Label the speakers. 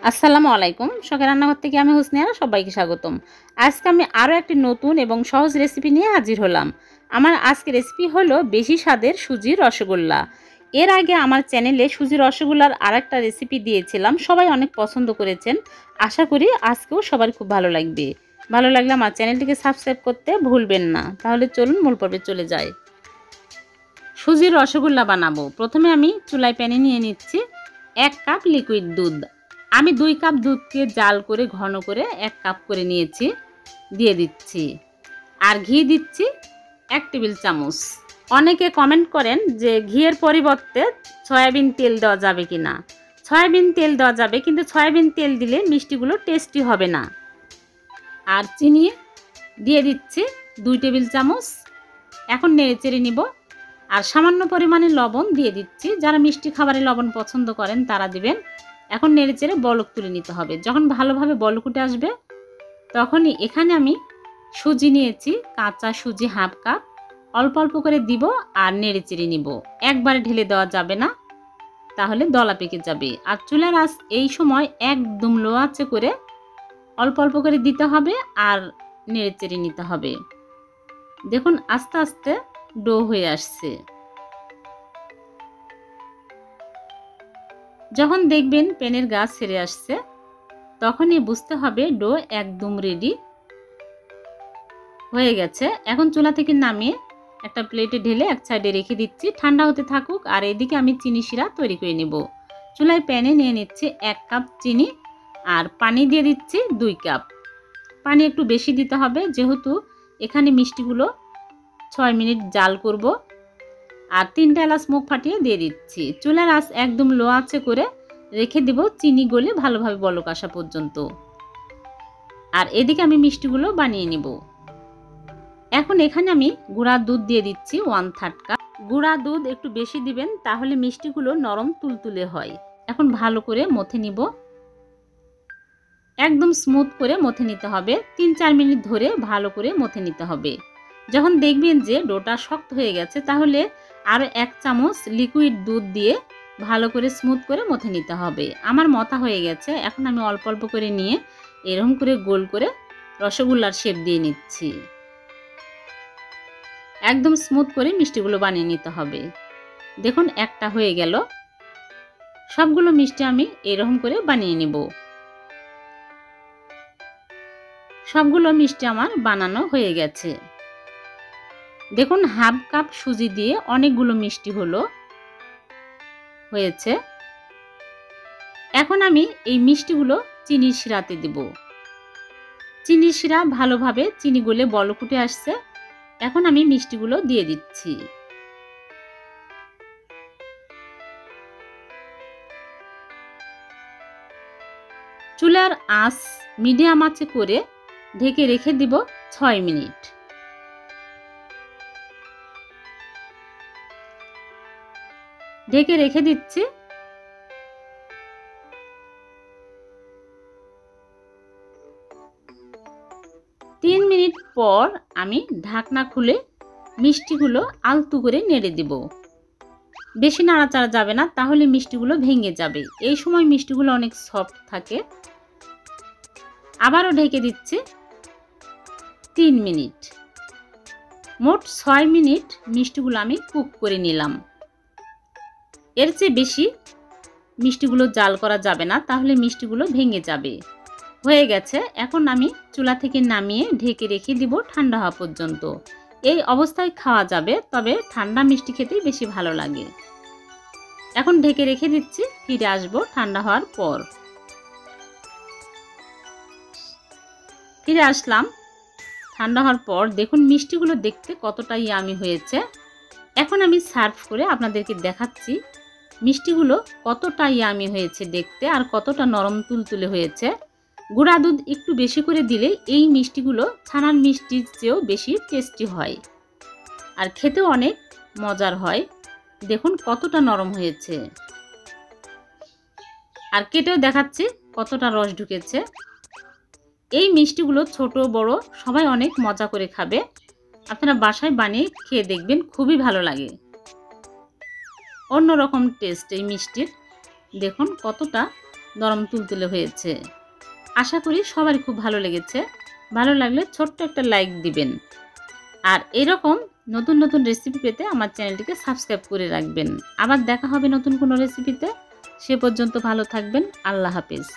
Speaker 1: আসসালামু আলাইকুম। শখের রান্নাঘর থেকে আমি হুসনিয়া, সবাইকে স্বাগতম। আজকে আমি আরও একটি নতুন এবং সহজ রেসিপি নিয়ে হাজির হলাম। আমার আজকের রেসিপি হলো বেশি স্বাদের সুজির রসগোল্লা। এর আগে আমার চ্যানেলে সুজির রসগোল্লার আরেকটা রেসিপি দিয়েছিলাম, সবাই অনেক পছন্দ করেছেন। আশা করি আজকেও সবার খুব ভালো লাগবে। ভালো লাগলে আমার চ্যানেলটিকে সাবস্ক্রাইব করতে ভুলবেন না। তাহলে চলুন মূল পর্বে চলে যাই। সুজির রসগোল্লা বানাবো। প্রথমে আমি চুলায় প্যানে নিয়ে নিচ্ছি 1 কাপ লিকুইড দুধ। আমি 2 কাপ দুধকে জাল করে ঘন করে 1 কাপ করে নিয়েছি, দিয়ে দিচ্ছি। আর ঘি দিচ্ছি 1 টেবিল চামচ। অনেকে কমেন্ট করেন যে ঘিয়ের পরিবর্তে সয়াবিন তেল দেওয়া যাবে কি না। সয়াবিন তেল দেওয়া যাবে, কিন্তু সয়াবিন তেল দিলে মিষ্টিগুলো টেস্টি হবে না। আর চিনি দিয়ে দিচ্ছি 2 টেবিল চামচ। এখন নেড়েচেড়ে নিব। আর সামান্য পরিমাণে লবণ দিয়ে দিচ্ছি। যারা মিষ্টি খাবারে লবণ পছন্দ করেন তারা দিবেন। এখন নেড়েচেড়ে বলক তুলে নিতে হবে। যখন ভালোভাবে বলক উঠে আসবে তখনই এখানে আমি সুজি নিয়েছি, কাঁচা সুজি হাফ কাপ। অল্প অল্প করে দিব আর নেড়েচেড়ে নিব। একবারে ঢেলে দেওয়া যাবে না, তাহলে দলা পেকে যাবে। আর চুলার আঁচ এই সময় একদম লো আঁচে করে অল্প অল্প করে দিতে হবে আর নেড়েচেড়ে নিতে হবে। দেখুন আস্তে আস্তে ডো হয়ে আসছে। যখন দেখবেন প্যানের গা ছেড়ে আসছে তখনই বুঝতে হবে ডো একদম রেডি হয়ে গেছে। এখন চুলা থেকে নামিয়ে একটা প্লেটে ঢেলে এক সাইডে রেখে দিচ্ছি, ঠান্ডা হতে থাকুক। আর এদিকে আমি চিনি শিরা তৈরি করে নেব। চুলায় প্যানে নিয়ে নিচ্ছি 1 কাপ চিনি আর পানি দিয়ে দিচ্ছি 2 কাপ। পানি একটু বেশি দিতে হবে, যেহেতু এখানে মিষ্টিগুলো 6 মিনিট জাল করব। আর 3টা এলাচ মুখ ফাটিয়ে দিয়ে দিচ্ছি। চুলার আঁচ একদম লো আঁচে করে রেখে দিব চিনি গলে ভালোভাবে বলক আসা পর্যন্ত। আর এদিকে আমি মিষ্টিগুলো বানিয়ে নিব। এখন এখানে আমি গুঁড়া দুধ দিয়ে দিচ্ছি 1/3 কাপ। গুঁড়া দুধ একটু বেশি দিবেন, তাহলে মিষ্টিগুলো নরম তুলতুলে হয়। এখন ভালো করে মথে নিব। একদম স্মুথ করে মথে নিতে হবে। 3-4 মিনিট ধরে ভালো করে মথে নিতে হবে। যখন দেখবেন যে ডোটা শক্ত হয়ে গেছে তাহলে আরও 1 চামচ লিকুইড দুধ দিয়ে ভালো করে স্মুথ করে মথে নিতে হবে। আমার মথা হয়ে গেছে। এখন আমি অল্প অল্প করে নিয়ে এরকম করে গোল করে রসগোল্লার শেপ দিয়ে নিচ্ছি। একদম স্মুথ করে মিষ্টিগুলো বানিয়ে নিতে হবে। দেখুন একটা হয়ে গেল। সবগুলো মিষ্টি আমি এরকম করে বানিয়ে নিব। সবগুলো মিষ্টি আমার বানানো হয়ে গেছে। দেখুন হাফ কাপ সুজি দিয়ে অনেকগুলো মিষ্টি হয়েছে। এখন আমি এই মিষ্টিগুলো চিনির শিরাতে দেব। চিনির শিরা ভালোভাবে চিনি গলে বলক উঠে আসছে। এখন আমি মিষ্টিগুলো দিয়ে দিচ্ছি। চুলার আঁচ মিডিয়াম আঁচে করে ঢেকে রেখে দিব 6 মিনিট। ঢেকে রেখে দিচ্ছি। 3 মিনিট পর আমি ঢাকনা খুলে মিষ্টিগুলো আলতু করে নেড়ে দিব। বেশি নাড়াচাড়া যাবে না, তাহলে মিষ্টিগুলো ভেঙে যাবে। এই সময় মিষ্টিগুলো অনেক সফট থাকে। আবারও ঢেকে দিচ্ছি 3 মিনিট। মোট 6 মিনিট মিষ্টিগুলো আমি কুক করে নিলাম। এর চেয়ে বেশি মিষ্টিগুলো জাল করা যাবে না, তাহলে মিষ্টিগুলো ভেঙে যাবে। হয়ে গেছে। এখন আমি চুলা থেকে নামিয়ে ঢেকে রেখে দিব ঠান্ডা হওয়া পর্যন্ত। এই অবস্থায় খাওয়া যাবে, তবে ঠান্ডা মিষ্টি খেতেই বেশি ভালো লাগে। এখন ঢেকে রেখে দিচ্ছি, ফিরে আসবো ঠান্ডা হওয়ার পর। ফিরে আসলাম ঠান্ডা হওয়ার পর। দেখুন মিষ্টিগুলো দেখতে কতটা ইয়ামি হয়েছে। এখন আমি সার্ভ করে আপনাদেরকে দেখাচ্ছি মিষ্টিগুলো কতটা ইয়ামি হয়েছে দেখতে, আর কতটা নরম তুলতুলে হয়েছে। গুঁড়া দুধ একটু বেশি করে দিলে এই মিষ্টিগুলো ছানার মিষ্টির চেয়েও বেশি টেস্টি হয়, আর খেতেও অনেক মজার হয়। দেখুন কতটা নরম হয়েছে। আর কেটেও দেখাচ্ছি কতটা রস ঢুকেছে। এই মিষ্টিগুলো ছোট বড় সবাই অনেক মজা করে খাবে। আপনারা বাসায় বানিয়ে খেয়ে দেখবেন, খুবই ভালো লাগে। অন্যরকম টেস্ট এই মিষ্টির। দেখুন কতটা নরম তুলতুলে হয়েছে। আশা করি সবারই খুব ভালো লেগেছে। ভালো লাগলে ছোট্ট একটা লাইক দিবেন। আর এরকম নতুন নতুন রেসিপি পেতে আমার চ্যানেলটিকে সাবস্ক্রাইব করে রাখবেন। আবার দেখা হবে নতুন কোনো রেসিপিতে। সে পর্যন্ত ভালো থাকবেন। আল্লাহ হাফেজ।